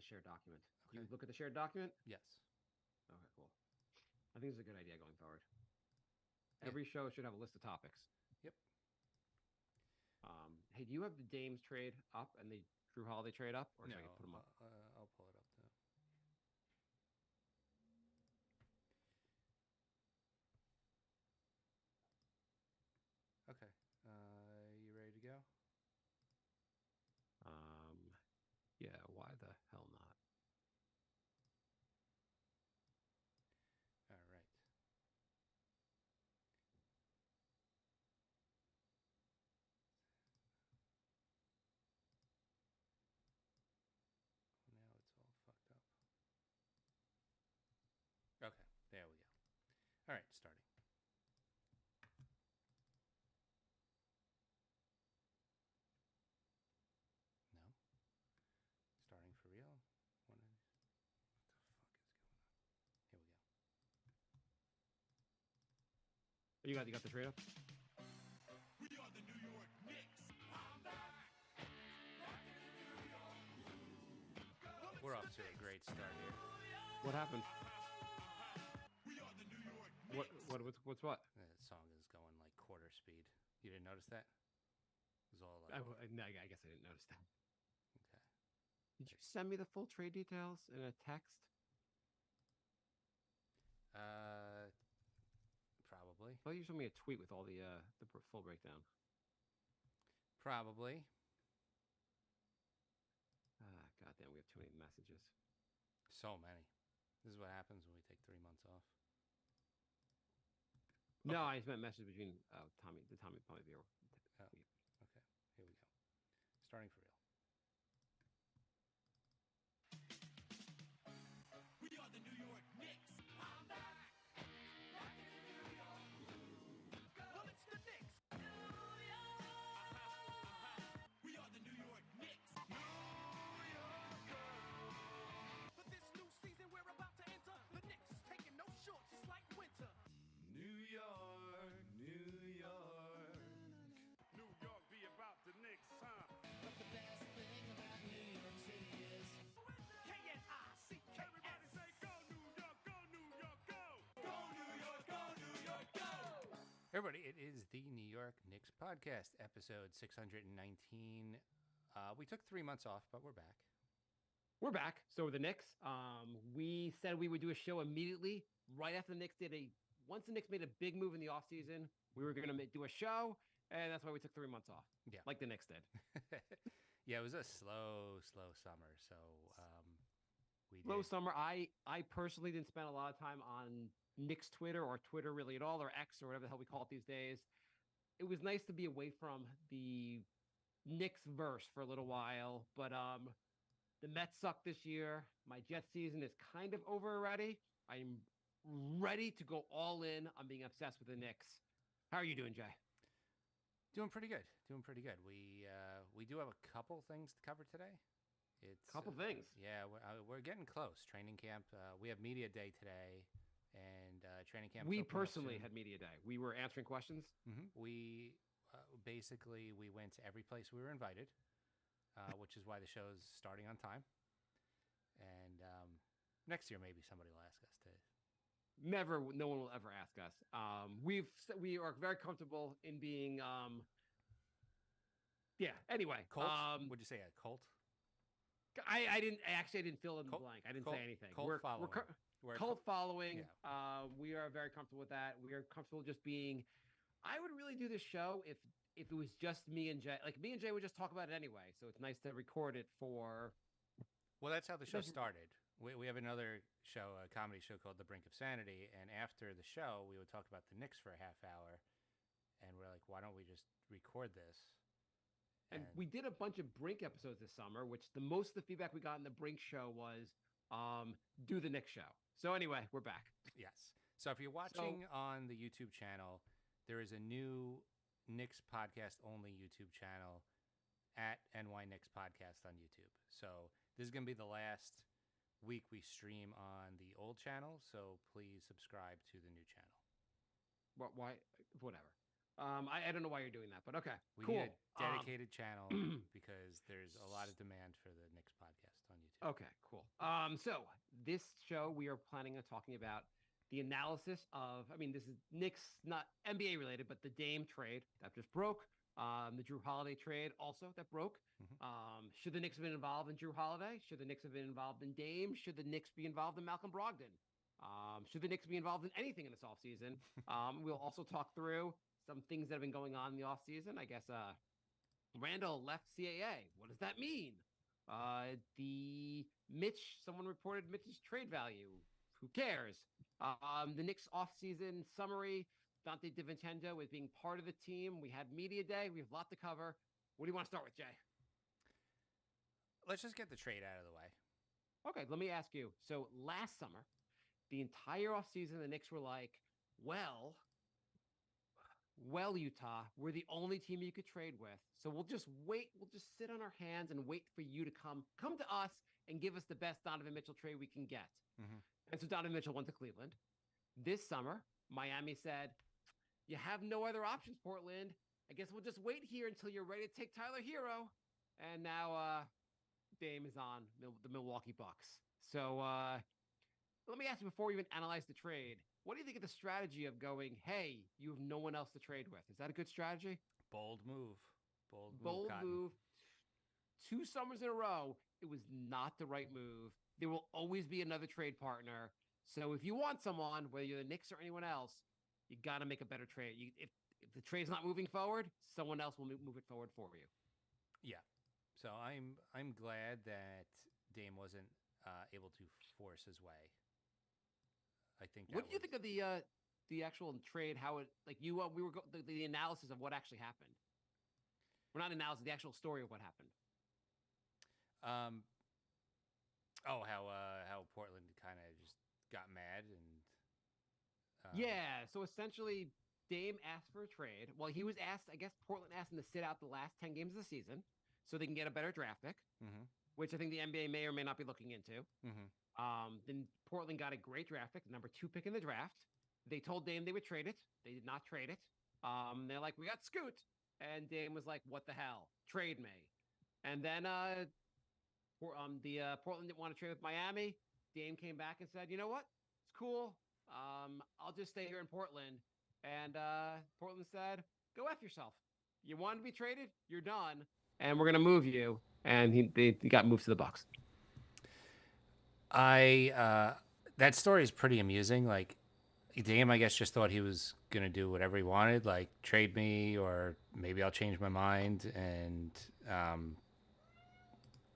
shared document. Okay. You look at the shared document? Yes. Okay, cool. I think it's a good idea going forward. Yeah. Every show should have a list of topics. Yep. Hey, do you have the Dames trade up and the Drew Holiday trade up, or should I No, put them up? I'll pull it up too. Okay. You ready to go? Yeah. Why the hell not? All right. Now it's all fucked up. Okay, there we go. All right, starting. No? Starting for real? One of these. What the fuck is going on? Here we go. You got the trade up? We are the New York Knicks. I'm back. We're off to a great start here. What happened? We are the New York Knicks. What's what? The song is going like quarter speed. You didn't notice that? It was all like... I guess I didn't notice that. Okay. Did you send me the full trade details in a text? Probably. I thought you showed me a tweet with all the full breakdown. Probably. Goddamn, we have too many messages. So many. This is what happens when we take 3 months off. No, I just meant messages between Tommy Beer. Oh, okay. Here we go. Starting for real. We are the New York Knicks. I'm back. Back in New York. Well, it's the Knicks. New York. We are the New York Knicks. New York. For this new season we're about to enter, the Knicks taking no shorts just like winter. New York, New York. New York be about the Knicks, huh? But the best thing about New York City is K-N-I-C-K. Everybody say go New York, go New York, go! Go New York, go New York, go! Everybody, it is the New York Knicks podcast, episode 619. We took 3 months off, but we're back. We're back. So the Knicks, we said we would do a show immediately right after the Knicks once the Knicks made a big move in the offseason, we were going to do a show, and that's why we took 3 months off. Yeah. Like the Knicks did. Yeah, it was a slow summer, so we Slow did. summer. I personally didn't spend a lot of time on Knicks Twitter or Twitter really at all, or X or whatever the hell we call it these days. It was nice to be away from the Knicks verse for a little while, but the Mets suck this year. My Jets season is kind of over already. I'm ready to go all in on being obsessed with the Knicks. How are you doing, Jay? Doing pretty good. We do have a couple things to cover today. It's Couple things. Yeah, we're getting close. Training camp. We have media day today, and training camp. We personally had media day. We were answering questions. Mm-hmm. We basically we went to every place we were invited, which is why the show's starting on time. And next year, maybe somebody will ask us to. Never, no one will ever ask us. We are very comfortable in being. Yeah. Anyway, Cult? Would you say a cult? I didn't fill in the blank. I didn't say anything. Cult following. We're cult following. Yeah. We are very comfortable with that. We are comfortable just being. I would really do this show if it was just me and Jay. Like me and Jay would just talk about it anyway. So it's nice to record it for. Well, that's how the show started. We have another show, a comedy show called The Brink of Sanity, and after the show, we would talk about the Knicks for a half hour, and we're like, why don't we just record this? And we did a bunch of Brink episodes this summer, which the most of the feedback we got in the Brink show was do the Knicks show. So anyway, we're back. Yes. So if you're watching on the YouTube channel, there is a new Knicks podcast only YouTube channel at NY Knicks Podcast on YouTube. So this is going to be the last week we stream on the old channel, so please subscribe to the new channel. Why? Whatever. I don't know why you're doing that, but okay. We cool. need a dedicated channel because there's a lot of demand for the Knicks podcast on YouTube. Okay, cool. So this show we are planning on talking about the analysis of. I mean, this is Knicks, not NBA related, but the Dame trade that just broke. The Drew Holiday trade also that broke. Mhm. Should the Knicks have been involved in Drew Holiday? Should the Knicks have been involved in Dame? Should the Knicks be involved in Malcolm Brogdon? Should the Knicks be involved in anything in this offseason? We'll also talk through some things that have been going on in the offseason. I guess Randall left CAA. What does that mean? The Mitch, someone reported Mitch's trade value. Who cares? The Knicks offseason summary. Dante DiVincenzo is being part of the team. We had media day. We have a lot to cover. What do you want to start with, Jay? Let's just get the trade out of the way. Okay, let me ask you. So last summer, the entire offseason, the Knicks were like, well, Utah, we're the only team you could trade with. So we'll just wait. We'll just sit on our hands and wait for you to come to us and give us the best Donovan Mitchell trade we can get. Mhm. And so Donovan Mitchell went to Cleveland. This summer, Miami said, you have no other options, Portland. I guess we'll just wait here until you're ready to take Tyler Hero. And now Dame is on the Milwaukee Bucks. So let me ask you before we even analyze the trade, what do you think of the strategy of going, hey, you have no one else to trade with? Is that a good strategy? Bold move. Bold Cotton. move. 2 summers in a row, it was not the right move. There will always be another trade partner. So if you want someone, whether you're the Knicks or anyone else, you got to make a better trade. If the trade's not moving forward, someone else will move it forward for you. Yeah. So I'm glad that Dame wasn't able to force his way. I think that What do you think of the actual trade? How it like you we were the analysis of what actually happened. We're not analysis, the actual story of what happened. um how Portland kind of just got mad and Yeah. So essentially, Dame asked for a trade. Well, he was asked. I guess Portland asked him to sit out the last 10 games of the season so they can get a better draft pick, Mhm. which I think the NBA may or may not be looking into. Mhm. Then Portland got a great draft pick, the number 2 pick in the draft. They told Dame they would trade it. They did not trade it. They're like, we got Scoot. And Dame was like, what the hell? Trade me. And then Portland didn't want to trade with Miami. Dame came back and said, you know what? It's cool. I'll just stay here in Portland. And Portland said, go F yourself. You wanted to be traded? You're done. And we're going to move you. And he got moved to the Bucks. That story is pretty amusing. Like Dame, I guess, just thought he was gonna do whatever he wanted, like trade me or maybe I'll change my mind. And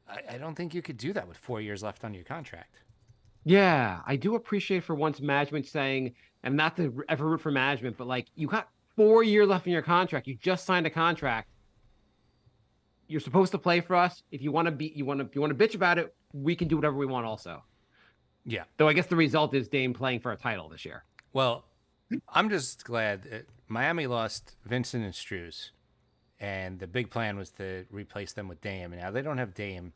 I don't think you could do that with 4 years left on your contract. Yeah, I do appreciate for once management saying, and not to ever root for management, but like you got 4 years left in your contract. You just signed a contract. You're supposed to play for us. If you want to be, if you want to bitch about it, we can do whatever we want. Also, Yeah. though, I guess the result is Dame playing for a title this year. Well, I'm just glad that Miami lost Vincent and Struz, and the big plan was to replace them with Dame. And now they don't have Dame.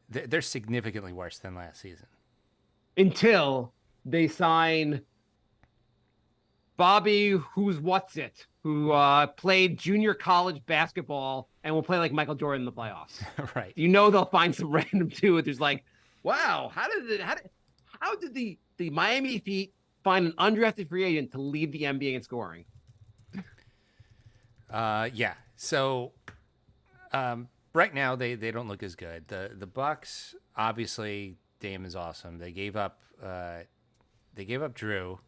They're significantly worse than last season. Until they sign Bobby, who played junior college basketball and will play like Michael Jordan in the playoffs. Right. You know they'll find some random dude who's like, wow, how did the Miami Heat find an undrafted free agent to lead the NBA in scoring? Yeah. So right now they don't look as good. The Bucks, obviously Dame is awesome. They gave up Drew,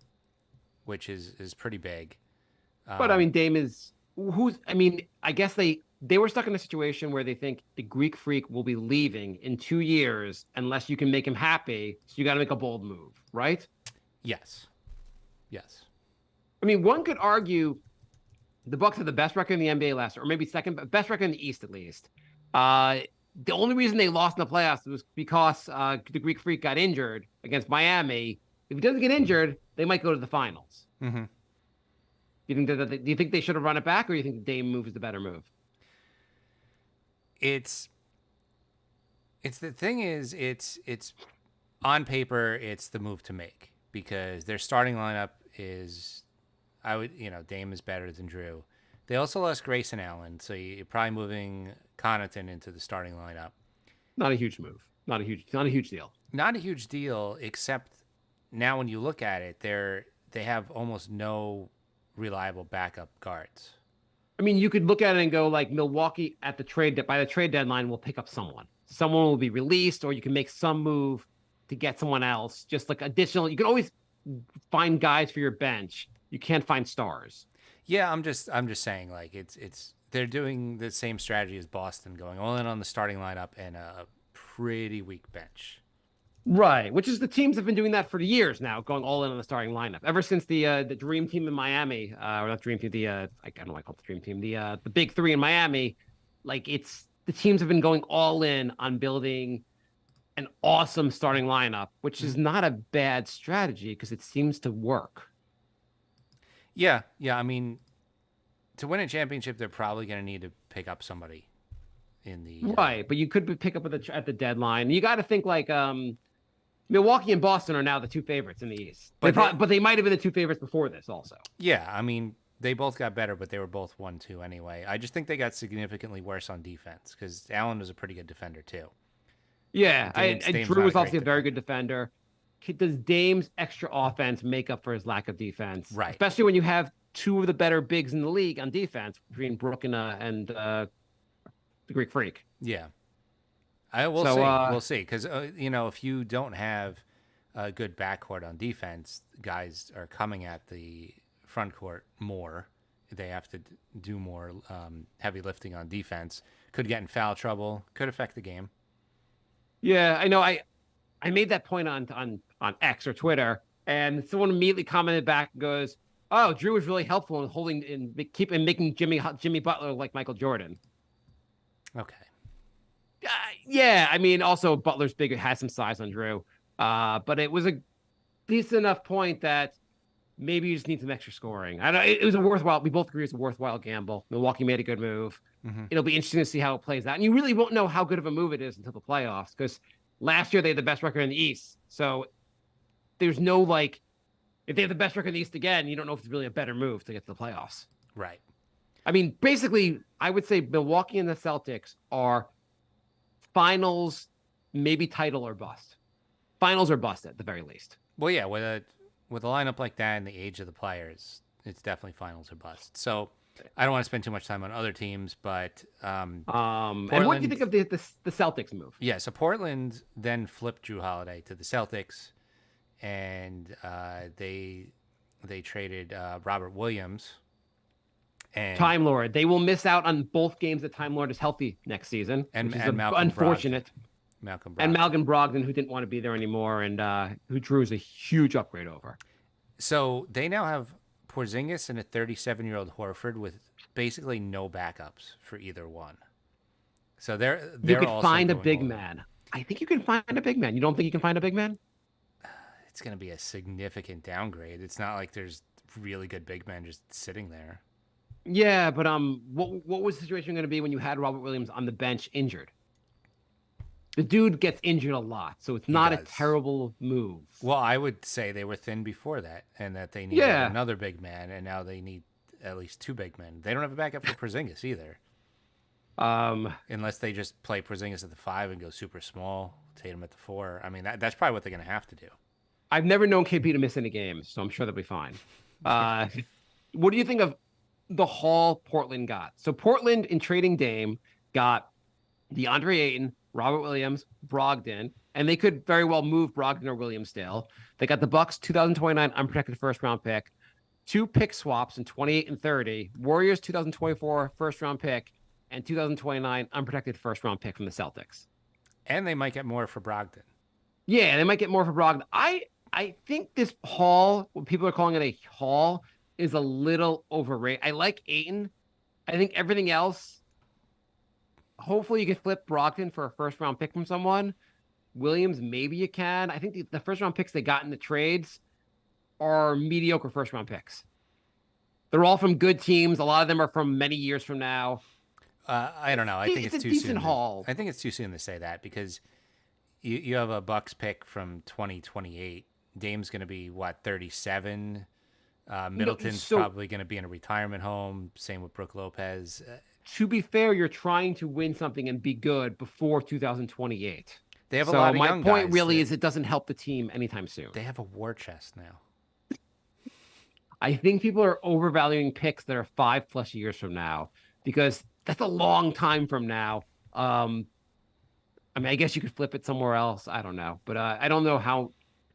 which is pretty big. But I mean, Dame is I guess they were stuck in a situation where they think the Greek Freak will be leaving in 2 years unless you can make him happy. So you got to make a bold move, right? Yes. I mean, one could argue the Bucks had the best record in the NBA last year, or maybe second, but best record in the East at least. The only reason they lost in the playoffs was because the Greek Freak got injured against Miami. If he doesn't get injured, they might go to the finals. Mm-hmm. Do you think they should have run it back, or do you think the Dame move is the better move? It's the thing is it's on paper it's the move to make because their starting lineup is Dame is better than Drew. They also lost Grayson Allen, so you're probably moving Connaughton into the starting lineup. Not a huge move. Not a huge deal. Not a huge deal, except now when you look at it, they have almost no reliable backup guards. I mean, you could look at it and go like Milwaukee at the by the trade deadline will pick up someone. Someone will be released, or you can make some move to get someone else. Just like additional, you can always find guys for your bench. You can't find stars. Yeah, I'm just saying like it's they're doing the same strategy as Boston, going all in on the starting lineup and a pretty weak bench. Right, which is the teams have been doing that for years now, going all in on the starting lineup. Ever since the dream team in Miami, or not dream team, I don't know why I call it the dream team, the big three in Miami, like it's the teams have been going all in on building an awesome starting lineup, which is not a bad strategy because it seems to work. Yeah. I mean, to win a championship, they're probably going to need to pick up somebody in the Right, but you could pick up at the deadline. You got to think like Milwaukee and Boston are now the two favorites in the East. But they might have been the two favorites before this also. Yeah, I mean, they both got better, but they were both 1-2 anyway. I just think they got significantly worse on defense because Allen was a pretty good defender too. Yeah, Dame's Drew not was a also great a very good defender. Does Dame's extra offense make up for his lack of defense? Right. Especially when you have two of the better bigs in the league on defense between Brook and the Greek Freak. Yeah. We'll see. Because, if you don't have a good backcourt on defense, guys are coming at the front court more. They have to do more heavy lifting on defense. Could get in foul trouble. Could affect the game. Yeah, I know. I made that point on X or Twitter, and someone immediately commented back and goes, "Oh, Drew was really helpful in holding and making Jimmy Butler like Michael Jordan." Okay. Yeah, I mean, also Butler's bigger, has some size on Drew, but it was a decent enough point that maybe you just need some extra scoring. I know it was a worthwhile. We both agree it's a worthwhile gamble. Milwaukee made a good move. Mm-hmm. It'll be interesting to see how it plays out, and you really won't know how good of a move it is until the playoffs because last year they had the best record in the East. So there's no like, if they have the best record in the East again, you don't know if it's really a better move to get to the playoffs. Right. I mean, basically, I would say Milwaukee and the Celtics are finals, maybe title or bust. Finals or bust at the very least. Well, yeah, with a lineup like that and the age of the players, it's definitely finals or bust. So I don't want to spend too much time on other teams, but and what do you think of the Celtics move? Yeah, so Portland then flipped Drew Holiday to the Celtics, and they traded Robert Williams. And Time Lord. They will miss out on both games that Time Lord is healthy next season. And which is Malcolm unfortunate. Malcolm Brogdon. And Malcolm Brogdon, who didn't want to be there anymore, and who Drew is a huge upgrade over. So they now have Porzingis and a 37-year-old Horford with basically no backups for either one. So they're you could also find a going big over. man. I think you can find a big man. You don't think you can find a big man? It's going to be a significant downgrade. It's not like there's really good big men just sitting there. Yeah, but what was the situation going to be when you had Robert Williams on the bench injured? The dude gets injured a lot, so it's not a terrible move. Well, I would say they were thin before that, and that they needed another big man, and now they need at least two big men. They don't have a backup for Porzingis either. Unless they just play Porzingis at the 5 and go super small, Tatum at the 4. I mean, that's probably what they're going to have to do. I've never known KP to miss any games, so I'm sure they'll be fine. What do you think of the haul Portland got? So Portland, in trading Dame, got DeAndre Ayton, Robert Williams, Brogdon, and they could very well move Brogdon or Williams still. They got the Bucks 2029 unprotected first-round pick, 2 pick swaps in 28 and 30, Warriors 2024 first-round pick, and 2029 unprotected first-round pick from the Celtics. And they might get more for Brogdon. Yeah, they might get more for Brogdon. I think this haul, when people are calling it a haul, is a little overrated. I like Ayton. I think everything else, hopefully you can flip Brogdon for a first-round pick from someone. Williams, maybe you can. I think the first-round picks they got in the trades are mediocre first-round picks. They're all from good teams. A lot of them are from many years from now. I don't know. I think it's too decent soon. haul. I think it's too soon to say that because you have a Bucks pick from 2028. Dame's going to be, 37? Middleton's probably going to be in a retirement home. Same with Brook Lopez. To be fair, you're trying to win something and be good before 2028. They have a So lot of my young point guys really that- is it doesn't help the team anytime soon. They have a war chest now. I think people are overvaluing picks that are 5+ years from now because that's a long time from now. I mean, I guess you could flip it somewhere else. I don't know, but I don't know how.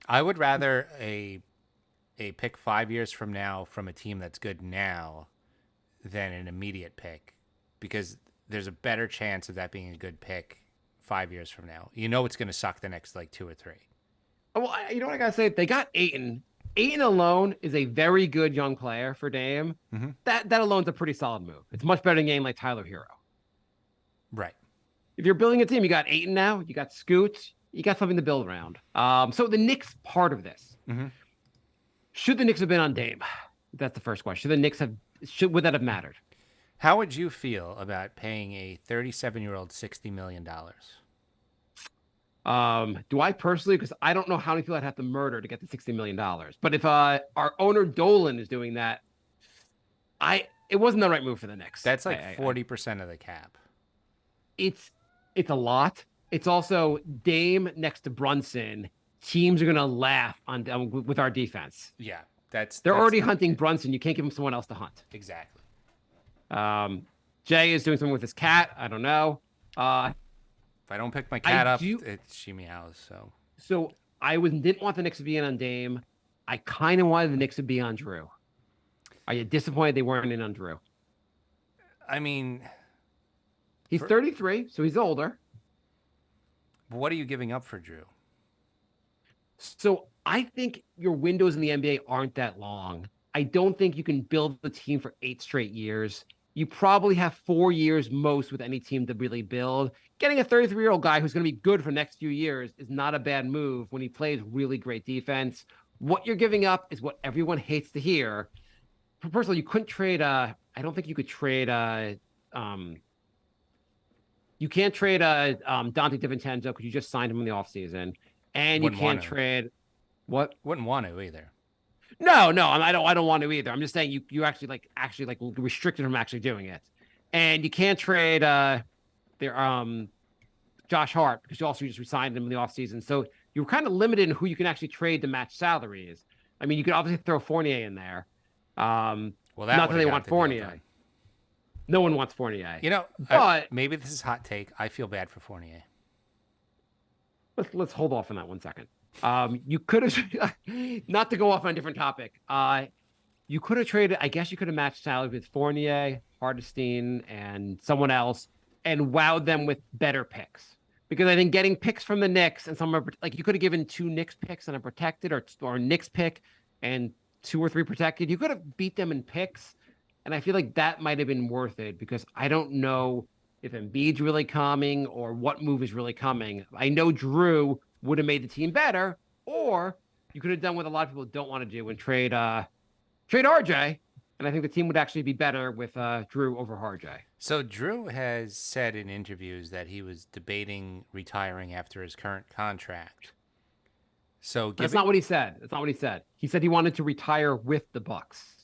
I would rather a pick 5 years from now from a team that's good now than an immediate pick, because there's a better chance of that being a good pick 5 years from now. You know it's going to suck the next like 2 or 3. Well, you know what I gotta say? They got Aiton. Aiton alone is a very good young player for Dame. Mhm. That alone's a pretty solid move. It's much better than a game like Tyler Hero. Right. If you're building a team, you got Aiton now, you got Scoot, you got something to build around. So the Knicks part of this. Mhm. Should the Knicks have been on Dame? That's the first question. Should the Knicks have? Would that have mattered? How would you feel about paying a 37-year-old $60 million? Do I personally? Because I don't know how many people I'd have to murder to get the $60 million. But if our owner Dolan is doing that, it wasn't the right move for the Knicks. That's like 40% of the cap. It's a lot. It's also Dame next to Brunson. Teams are gonna laugh with our defense. Yeah, They're that's already hunting Brunson. You can't give them someone else to hunt. Exactly. Jay is doing something with his cat. I don't know. If I don't pick my cat up, do- she meows. So So didn't want the Knicks to be in on Dame. I kind of wanted the Knicks to be on Drew. Are you disappointed they weren't in on Drew? I mean, He's 33, so he's older. what are you giving up for Drew? So I think your windows in the NBA aren't that long. I don't think you can build the team for 8 straight years. You probably have 4 years most with any team to really build. Getting a 33-year-old guy who's going to be good for the next few years is not a bad move when he plays really great defense. What you're giving up is what everyone hates to hear. Personally, you couldn't trade. I don't think you could trade. You can't trade Dante DiVincenzo because you just signed him in the offseason. And Wouldn't you can't want to. trade. What? Wouldn't want to either. No, I don't want to either. I'm just saying you actually restricted him from actually doing it, and you can't trade Josh Hart because you also just resigned him in the offseason. So you're kind of limited in who you can actually trade to match salaries. I mean, you could obviously throw Fournier in there. Well, that Not that they would've got want the deal Fournier. done. No one wants Fournier. You know, But- maybe this is hot take. I feel bad for Fournier. Let's hold off on that 1 second. You could have not to go off on a different topic. You could have traded. I guess you could have matched salaries with Fournier, Hardestein, and someone else, and wowed them with better picks. Because I think getting picks from the Knicks and some like you could have given 2 Knicks picks and a protected, or a Knicks pick and 2 or 3 protected. You could have beat them in picks, and I feel like that might have been worth it because I don't know if Embiid's really coming or what move is really coming. I know Drew would have made the team better, or you could have done what a lot of people don't want to do and trade RJ. And I think the team would actually be better with Drew over RJ. So Drew has said in interviews that he was debating retiring after his current contract. So That's not what he said. That's not what he said. He said he wanted to retire with the Bucks.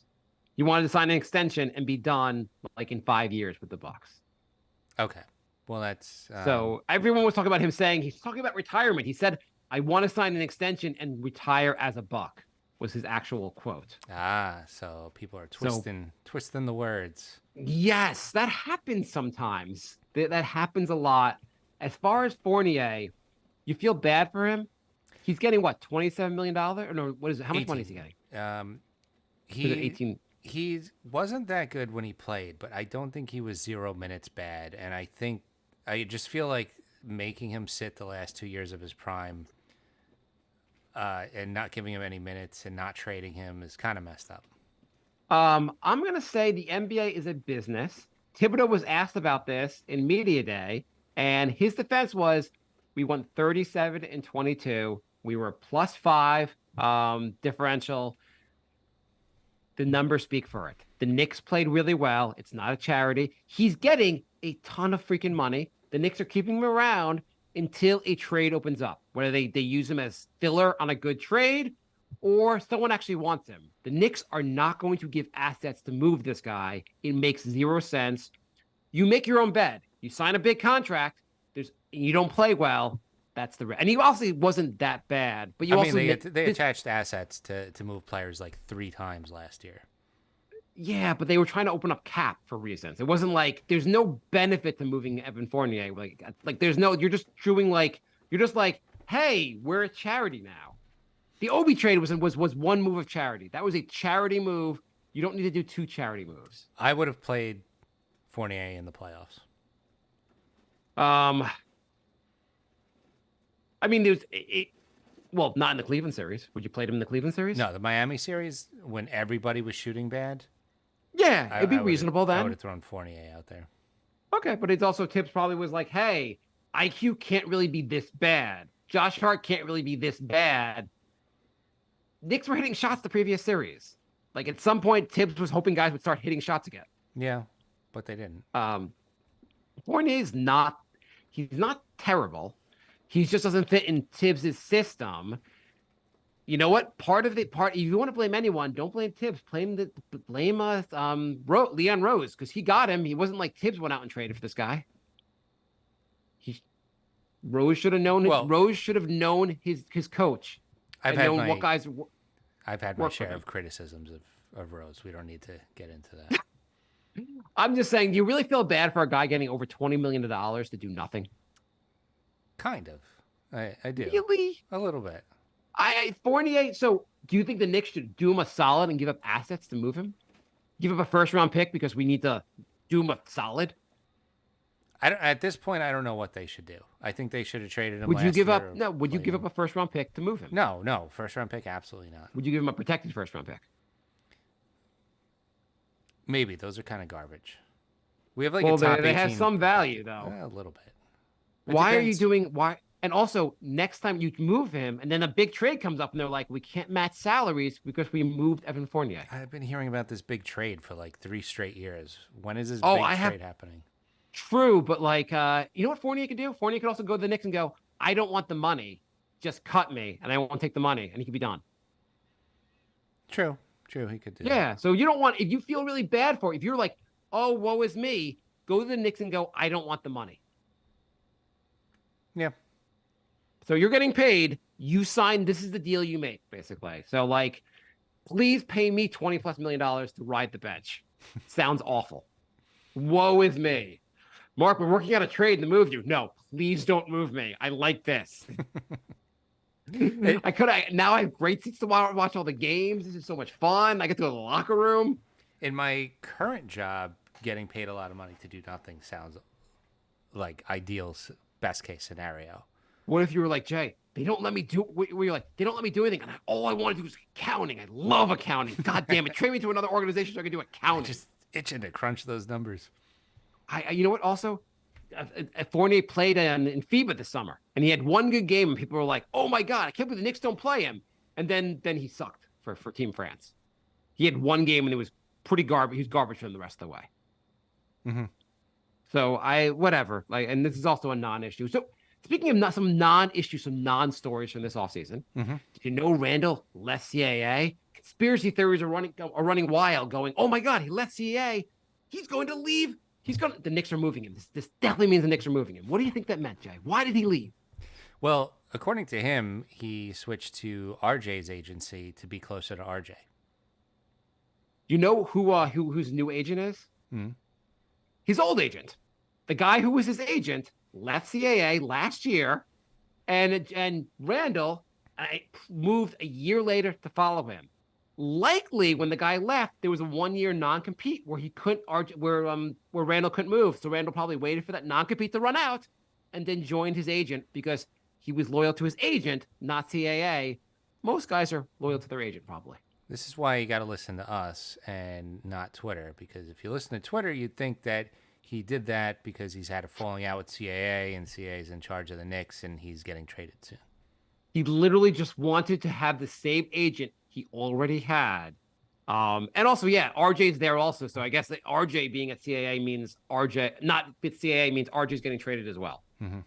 He wanted to sign an extension and be done like in 5 years with the Bucks. Okay. Well, that's So everyone was talking about him saying he's talking about retirement. He said, "I want to sign an extension and retire as a Buck," was his actual quote. so people are twisting the words. Yes, that happens sometimes. That happens a lot. As far as Fournier, you feel bad for him. He's getting what, $27 million? Or no, what is it? How much money is he getting? Is it 18? He wasn't that good when he played, but I don't think he was 0 minutes bad. And I just feel like making him sit the last 2 years of his prime and not giving him any minutes and not trading him is kind of messed up. I'm going to say the NBA is a business. Thibodeau was asked about this in media day, and his defense was, we won 37 and 22. We were +5 differential. The numbers speak for it. The Knicks played really well. It's not a charity. He's getting a ton of freaking money. The Knicks are keeping him around until a trade opens up, whether they use him as filler on a good trade or someone actually wants him. The Knicks are not going to give assets to move this guy. It makes 0 sense. You make your own bed. You sign a big contract. You don't play well. That's the and he obviously wasn't that bad, but you I also mean, they attached assets to move players like 3 times last year. yeah, but they were trying to open up cap for reasons. It wasn't like there's no benefit to moving Evan Fournier. Like there's no you're just doing like you're just like, hey, we're a charity now. The Obi trade was one move of charity. That was a charity move. You don't need to do 2 charity moves. I would have played Fournier in the playoffs. I mean, well, not in the Cleveland series. Would you play him in the Cleveland series? No, the Miami series when everybody was shooting bad. Yeah, it'd be reasonable I then. would have thrown Fournier out there. Okay, but it's also Tibbs probably was like, hey, IQ can't really be this bad. Josh Hart can't really be this bad. Knicks were hitting shots the previous series. Like at some point, Tibbs was hoping guys would start hitting shots again. Yeah, but they didn't. Fournier's not he's not terrible. He just doesn't fit in Tibbs's system. You know what? If you want to blame anyone, don't blame Tibbs. Blame Leon Rose, because he got him. He wasn't like Tibbs went out and traded for this guy. Rose should have known Rose should have known his coach. I've had my for share him. of criticisms of Rose. We don't need to get into that. I'm just saying, do you really feel bad for a guy getting over $20 million to do nothing? Kind of. I do. Really? A little bit. Fournier. So, do you think the Knicks should do him a solid and give up assets to move him? Give up a first-round pick because we need to do him a solid? At this point, I don't know what they should do. I think they should have traded him. Would you give last up? year No. Would you give up a first-round pick to move him? No. First-round pick, absolutely not. Would you give him a protected first-round pick? Maybe those are kind of garbage. We have like Well, a top they have 18 some value though. A little bit. Why are you doing why? And also, next time you move him, and then a big trade comes up, and they're like, "We can't match salaries because we moved Evan Fournier." I've been hearing about this big trade for like 3 straight years. When is this Oh, big I have- trade happening? True, but like, you know what Fournier could do? Fournier could also go to the Knicks and go, "I don't want the money, just cut me, and I won't take the money," and he could be done. True. He could do that. Yeah. So you don't want if you feel really bad for it, if you're like, "Oh, woe is me," go to the Knicks and go, "I don't want the money." Yeah. So you're getting paid. You signed. This is the deal you make, basically. So like, please pay me $20+ million to ride the bench. Sounds awful. Woe is me. Mark, we're working on a trade to move you. No, please don't move me. I like this. Now I have great seats to watch all the games. This is so much fun. I get to go to the locker room. In my current job, getting paid a lot of money to do nothing sounds like ideal, best case scenario. What if you were like, Jay, they don't let me do where you're like, they don't let me do anything. And all I want to do is accounting. I love accounting. God damn it. Trade me to another organization so I can do accounting. Just itching to crunch those numbers. You know what? Also, Fournier played in FIBA this summer, and he had one good game, and people were like, "Oh my god, I can't believe the Knicks don't play him." And then he sucked for Team France. He had one game, and it was pretty garbage. He was garbage for them the rest of the way. Mm-hmm. So whatever. And this is also a non-issue. So speaking of some non-issues, some non-stories from this offseason, did you know Randall left CAA? Conspiracy theories are running wild, going, "Oh my god, he left CAA. He's going to leave." The Knicks are moving him. This definitely means the Knicks are moving him. What do you think that meant, Jay? Why did he leave? Well, according to him, he switched to RJ's agency to be closer to RJ. You know whose new agent is? Hmm. His old agent. The guy who was his agent left CAA last year, and Randall moved a year later to follow him. Likely, when the guy left, there was a 1-year non-compete where he couldn't where Randall couldn't move. So Randall probably waited for that non-compete to run out, and then joined his agent because he was loyal to his agent, not CAA. Most guys are loyal to their agent, probably. This is why you got to listen to us and not Twitter, because if you listen to Twitter, you'd think that he did that because he's had a falling out with CAA, and CAA is in charge of the Knicks, and he's getting traded soon. He literally just wanted to have the same agent he already had. And also, yeah, RJ's there also. So I guess that RJ being at CAA means not at CAA means RJ's getting traded as well. Mm-hmm.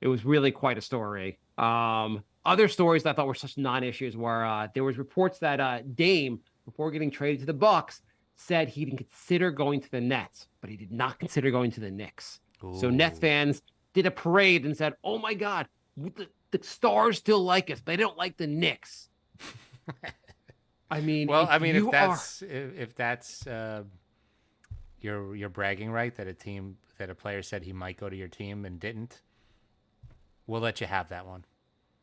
It was really quite a story. Other stories that I thought were such non-issues were there was reports that Dame, before getting traded to the Bucks, said he didn't consider going to the Nets, but he did not consider going to the Knicks. Ooh. So Nets fans did a parade and said, "Oh my God, the stars still like us, but they don't like the Knicks. I mean, Well, if I mean, you if that's your bragging right that a player said he might go to your team and didn't, we'll let you have that one.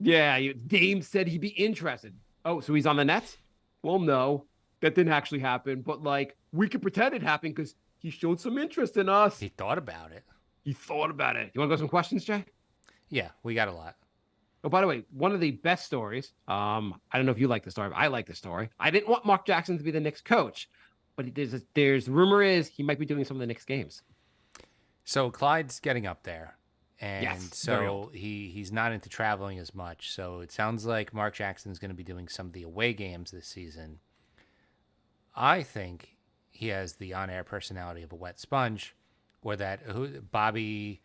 yeah, Dame said he'd be interested. Oh, so he's on the Nets? Well, no, that didn't actually happen. But like, we could pretend it happened because he showed some interest in us. He thought about it. He thought about it. You want to go some questions, Jay? Yeah, we got a lot. Oh, by the way, one of the best stories. I don't know if you like the story, but I like the story. I didn't want Mark Jackson to be the Knicks coach, but there's rumor is he might be doing some of the Knicks games. So Clyde's getting up there, and Yes, very so old. he's not into traveling as much. So it sounds like Mark Jackson's going to be doing some of the away games this season. I think he has the on-air personality of a wet sponge, or Bobby,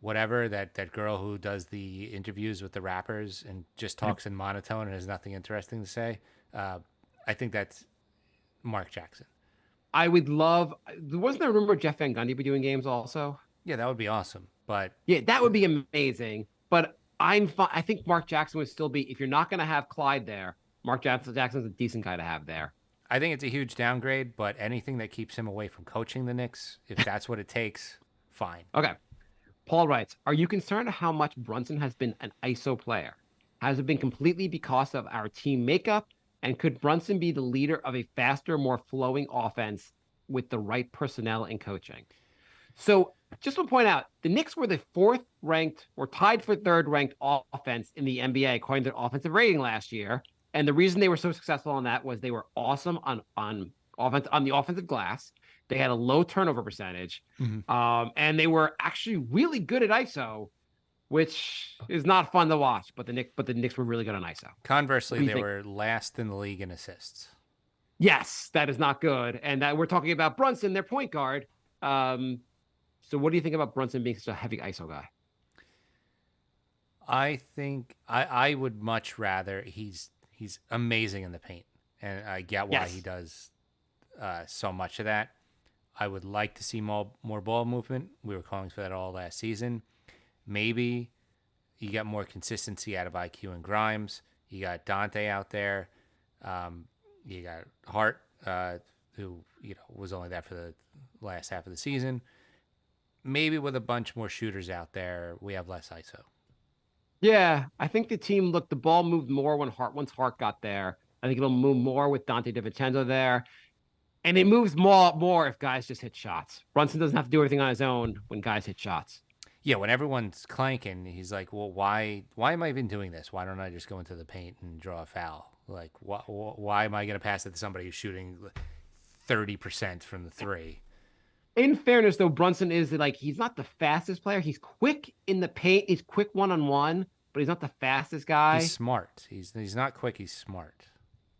whatever that girl who does the interviews with the rappers and just talks in monotone and has nothing interesting to say. I think that's Mark Jackson. I would love. Wasn't there a rumor Jeff Van Gundy be doing games also? Yeah, that would be awesome. But Yeah, that would be amazing. But I think Mark Jackson would still be if you're not going to have Clyde there. Jackson's a decent guy to have there. I think it's a huge downgrade, but anything that keeps him away from coaching the Knicks, if that's what it takes, fine. Okay. Paul writes, are you concerned how much Brunson has been an ISO player? Has it been completely because of our team makeup? And could Brunson be the leader of a faster, more flowing offense with the right personnel and coaching? So just to point out, the Knicks were the fourth ranked or tied for third ranked offense in the NBA according to offensive rating last year. And the reason they were so successful on that was they were awesome on the offensive glass. They had a low turnover percentage, and they were actually really good at ISO, which is not fun to watch. But the Knicks were really good on ISO. Conversely, they were last in the league in assists. Yes, that is not good. And that we're talking about Brunson, their point guard. So what do you think about Brunson being such a heavy ISO guy? I think I would much rather he's amazing in the paint, and I get why he does so much of that. I would like to see more ball movement. We were calling for that all last season. Maybe you get more consistency out of IQ and Grimes. You got Dante out there. You got Hart, who was only there for the last half of the season. Maybe with a bunch more shooters out there, we have less ISO. Yeah, I think the ball moved more once Hart got there. I think it'll move more with Dante DiVincenzo there. And it moves more if guys just hit shots. Brunson doesn't have to do everything on his own when guys hit shots. Yeah, when everyone's clanking, he's like, well, why am I even doing this? Why don't I just go into the paint and draw a foul? Like, why am I going to pass it to somebody who's shooting 30% from the three? In fairness, though, Brunson is he's not the fastest player. He's quick in the paint. He's quick one-on-one, but he's not the fastest guy. He's smart. He's not quick. He's smart.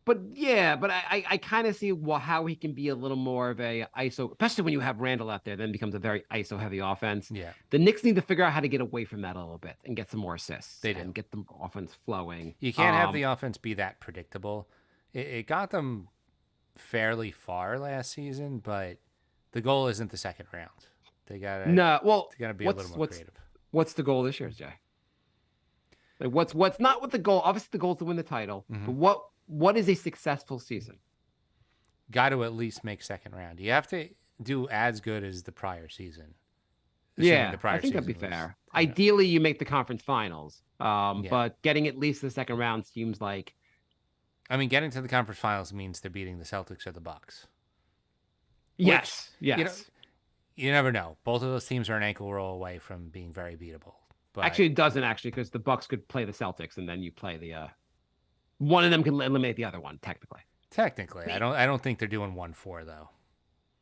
But yeah, but I kind of see how he can be a little more of a ISO, especially when you have Randall out there, then becomes a very ISO heavy offense. Yeah. The Knicks need to figure out how to get away from that a little bit and get some more assists. They do. And get the offense flowing. You can't have the offense be that predictable. It got them fairly far last season, but the goal isn't the second round. They gotta be a little more creative. What's the goal this year, Jay? Like what's not what the goal? Obviously, the goal is to win the title. Mm-hmm. But what is a successful season? Got to at least make second round. You have to do as good as the prior season. Yeah, I think that'd be fair. Ideally, you make the conference finals. But getting at least the second round seems like. I mean, getting to the conference finals means they're beating the Celtics or the Bucks. Yes. You never know. Both of those teams are an ankle roll away from being very beatable. But actually, it doesn't because the Bucks could play the Celtics and then you play the. One of them can eliminate the other one, technically. Technically, I don't think they're doing 1-4 though.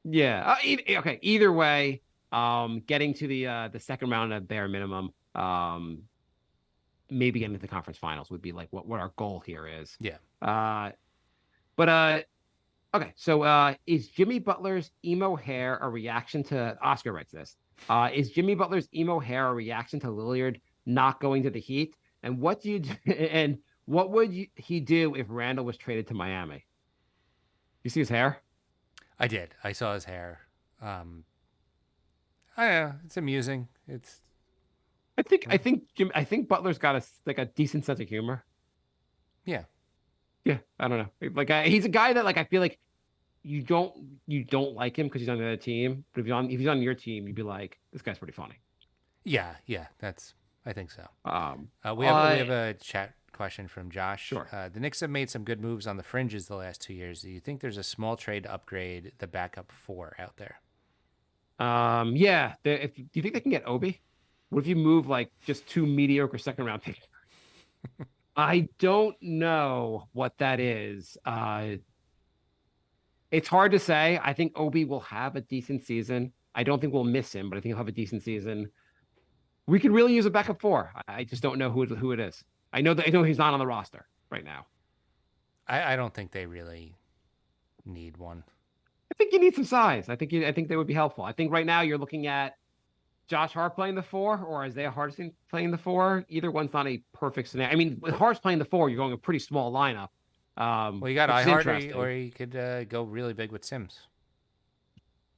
Yeah. Okay. Either way, getting to the second round at bare minimum, maybe getting to the conference finals would be like what our goal here is. Yeah. Okay. So, is Jimmy Butler's emo hair a reaction to Oscar writes this? Is Jimmy Butler's emo hair a reaction to Lillard not going to the Heat? And what do you do, and what would he do if Randall was traded to Miami? You see his hair? I did. I saw his hair. I don't know. It's amusing. I think Butler's got a decent sense of humor. Yeah. Yeah, I don't know. Like he's a guy that like I feel like you don't like him because he's on the other team, but if he's on your team, you'd be like, this guy's pretty funny. Yeah. I think so. Um, We have a chat question from Josh. Sure. The Knicks have made some good moves on the fringes the last 2 years. Do you think there's a small trade to upgrade the backup four out there? yeah. Do you think they can get Obi? What if you move like just two mediocre second round picks? I don't know what that is. It's hard to say. I think Obi will have a decent season. I don't think we'll miss him, but I think he'll have a decent season. We could really use a backup four. I just don't know who it is. I know he's not on the roster right now. I don't think they really need one. I think you need some size. I think they would be helpful. I think right now you're looking at Josh Hart playing the four or Isaiah Hartenstein playing the four. Either one's not a perfect scenario. I mean, with Hart's playing the four, you're going a pretty small lineup. Well, you got which is iHeart, interesting. or you could go really big with Sims.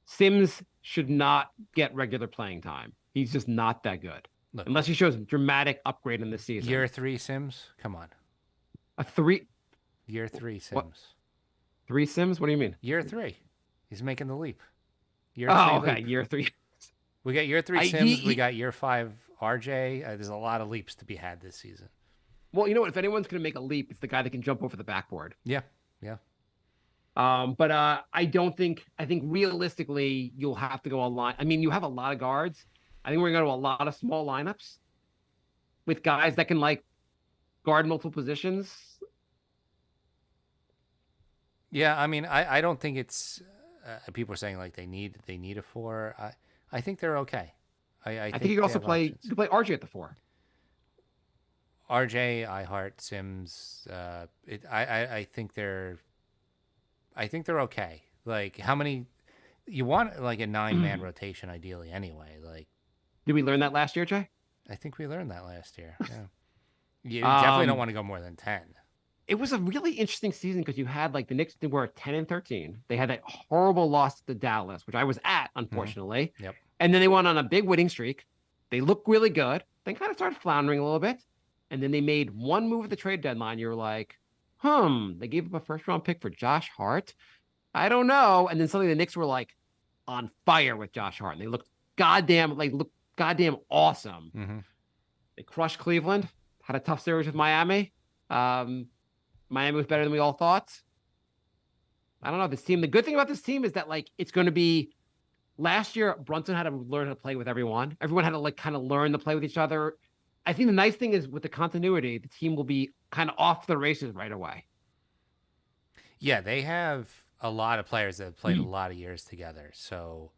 Sims should not get regular playing time. He's just not that good. Look, Unless he shows a dramatic upgrade in this season. year 3 Sims? Come on. A three Year 3 Sims. What? Three Sims? What do you mean? Year 3. He's making the leap. Year Oh, 3 okay. leap. Year three. We got year 3 I- Sims. he- We got year 5 RJ. There's a lot of leaps to be had this season. Well, you know what? If anyone's going to make a leap, it's the guy that can jump over the backboard. Yeah. But I think realistically you'll have to go a lot. I mean, you have a lot of guards. I think we're going to go to a lot of small lineups with guys that can like guard multiple positions. Yeah, I mean, I don't think it's people are saying like they need a 4. I think they're okay. I think you can they also have play options. you can play RJ at the 4. RJ, iHeart, Sims. I think they're okay. Like how many you want like a 9-man rotation ideally anyway. Like Did we learn that last year, Jay? I think we learned that last year. Yeah. You definitely don't want to go more than 10. It was a really interesting season because you had like the Knicks were 10-13. They had that horrible loss to Dallas, which I was at, unfortunately. Yep. And then they went on a big winning streak. They looked really good. Then kind of started floundering a little bit. And then they made one move at the trade deadline. You were like, they gave up a first round pick for Josh Hart. I don't know. And then suddenly the Knicks were like on fire with Josh Hart. And they looked goddamn awesome. Mm-hmm. They crushed Cleveland, had a tough series with Miami. Miami was better than we all thought. I don't know. This team, the good thing about this team is that like it's going to be last year, Brunson had to learn how to play with everyone. Everyone had to like kind of learn to play with each other. I think the nice thing is with the continuity, the team will be kind of off the races right away. Yeah, they have a lot of players that have played a lot of years together. So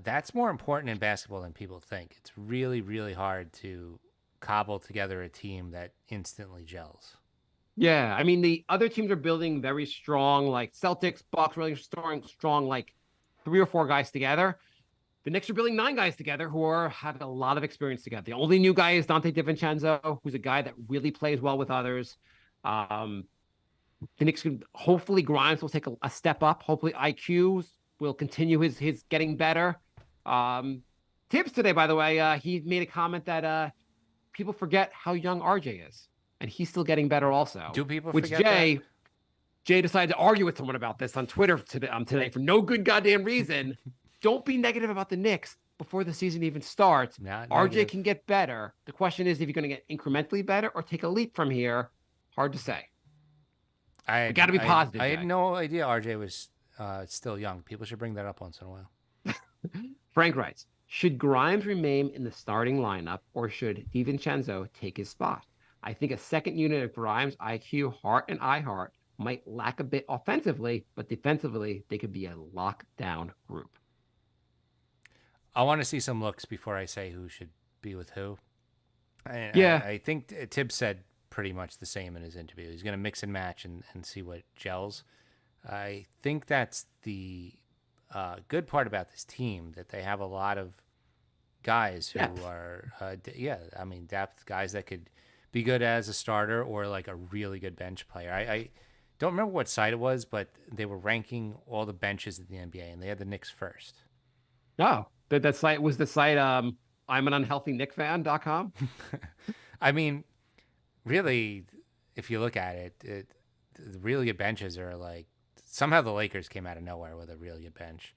that's more important in basketball than people think. It's really, really hard to cobble together a team that instantly gels. Yeah, I mean the other teams are building very strong, like Celtics, Bucks, really strong, like 3 or 4 guys together. The Knicks are building 9 guys together who have a lot of experience together. The only new guy is Dante DiVincenzo, who's a guy that really plays well with others. The Knicks can hopefully Grimes will take a step up. Hopefully IQ will continue his getting better. Tibbs today, by the way, he made a comment that people forget how young RJ is, and he's still getting better also. Do people Which forget that? Jay decided to argue with someone about this on Twitter today for no good goddamn reason. Don't be negative about the Knicks before the season even starts. Not RJ negative. can get better. The question is if you're going to get incrementally better or take a leap from here. Hard to say. I gotta be positive, I Jay. had no idea RJ was still young. People should bring that up once in a while. Frank writes, should Grimes remain in the starting lineup or should DiVincenzo take his spot? I think a second unit of Grimes, IQ, Hart, and iHeart might lack a bit offensively, but defensively, they could be a lockdown group. I want to see some looks before I say who should be with who. Yeah. I think Tibbs said pretty much the same in his interview. He's going to mix and match and see what gels. I think that's the good part about this team, that they have a lot of guys who are, depth, guys that could be good as a starter or like a really good bench player. I don't remember what site it was, but they were ranking all the benches in the NBA, and they had the Knicks first. Oh, that site was the site I'm an unhealthy Knick fan.com. I mean, really, if you look at it, the really good benches are like somehow the Lakers came out of nowhere with a really good bench.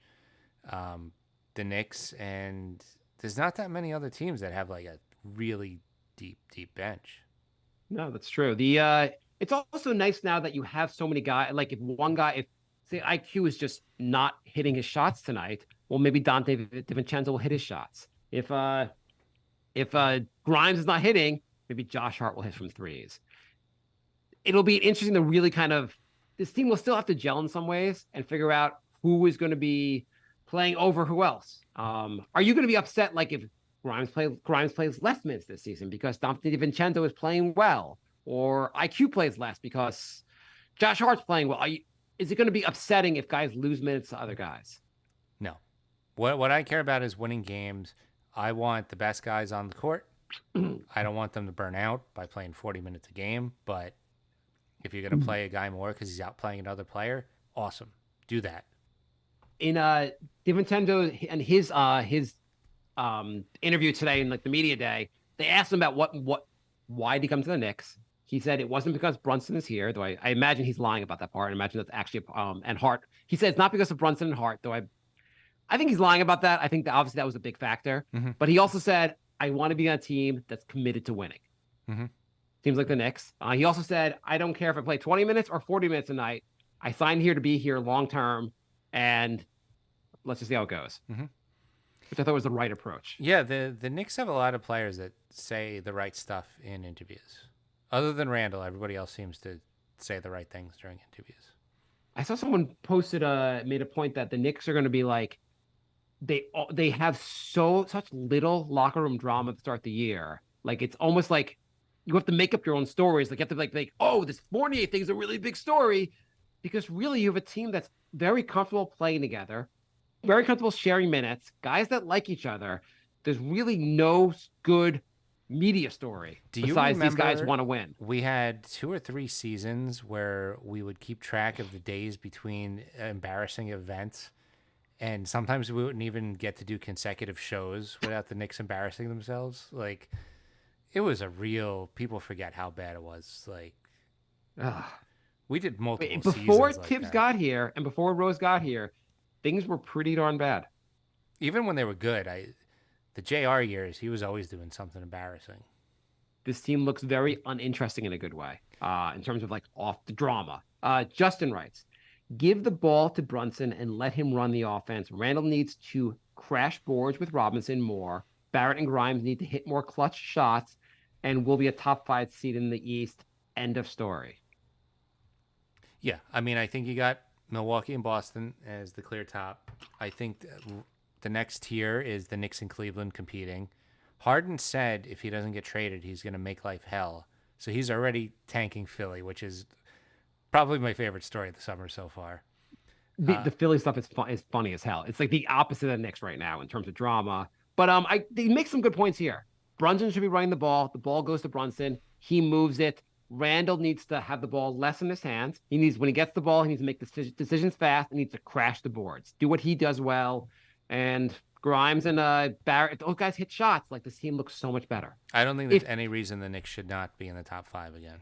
The Knicks, and there's not that many other teams that have like a really deep bench. No, that's true. It's also nice now that you have so many guys. Like if say IQ is just not hitting his shots tonight, well, maybe Dante DiVincenzo will hit his shots. If Grimes is not hitting, maybe Josh Hart will hit from threes. It'll be interesting to really kind of this team will still have to gel in some ways and figure out who is going to be playing over who else. Are you going to be upset like if Grimes plays less minutes this season because Dante DiVincenzo is playing well, or IQ plays less because Josh Hart's playing well? Is it going to be upsetting if guys lose minutes to other guys? No. What I care about is winning games. I want the best guys on the court. I don't want them to burn out by playing 40 minutes a game, but if you're going to play a guy more because he's out playing another player, awesome. Do that. In DiVincenzo and his interview today in like the media day, they asked him about why did he come to the Knicks. He said it wasn't because Brunson is here, though I imagine he's lying about that part. I imagine that's actually and Hart. He said it's not because of Brunson and Hart, though I think he's lying about that. I think that obviously that was a big factor. Mm-hmm. But he also said, I want to be on a team that's committed to winning. Mm-hmm. Teams like the Knicks. He also said, I don't care if I play 20 minutes or 40 minutes a night. I signed here to be here long term, and let's just see how it goes. Mm-hmm. Which I thought was the right approach. Yeah, the Knicks have a lot of players that say the right stuff in interviews. Other than Randall, everybody else seems to say the right things during interviews. I saw someone posted made a point that the Knicks are going to be like they have such little locker room drama to start the year. Like it's almost like you have to make up your own stories. Like you have to like oh, this Fournier thing is a really big story, because really you have a team that's very comfortable playing together, very comfortable sharing minutes, guys that like each other. There's really no good media story besides these guys want to win. We had 2 or 3 seasons where we would keep track of the days between embarrassing events, and sometimes we wouldn't even get to do consecutive shows without the Knicks embarrassing themselves. Like it was a real, people forget how bad it was. Like we did multiple before seasons Tibbs like got here and before Rose got here, things were pretty darn bad. Even when they were good, the JR years, he was always doing something embarrassing. This team looks very uninteresting in a good way, in terms of like off the drama. Justin writes, give the ball to Brunson and let him run the offense. Randall needs to crash boards with Robinson more. Barrett and Grimes need to hit more clutch shots, and will be a top 5 seed in the East. End of story. Yeah, I mean, I think you got Milwaukee and Boston as the clear top. I think the next tier is the Knicks and Cleveland competing. Harden said if he doesn't get traded, he's going to make life hell. So he's already tanking Philly, which is probably my favorite story of the summer so far. The Philly stuff is funny as hell. It's like the opposite of the Knicks right now in terms of drama. But they make some good points here. Brunson should be running the ball. The ball goes to Brunson. He moves it. Randall needs to have the ball less in his hands. When he gets the ball, he needs to make decisions fast. He needs to crash the boards. Do what he does well. And Grimes and Barrett, if those guys hit shots, like this team looks so much better. I don't think there's any reason the Knicks should not be in the top 5 again.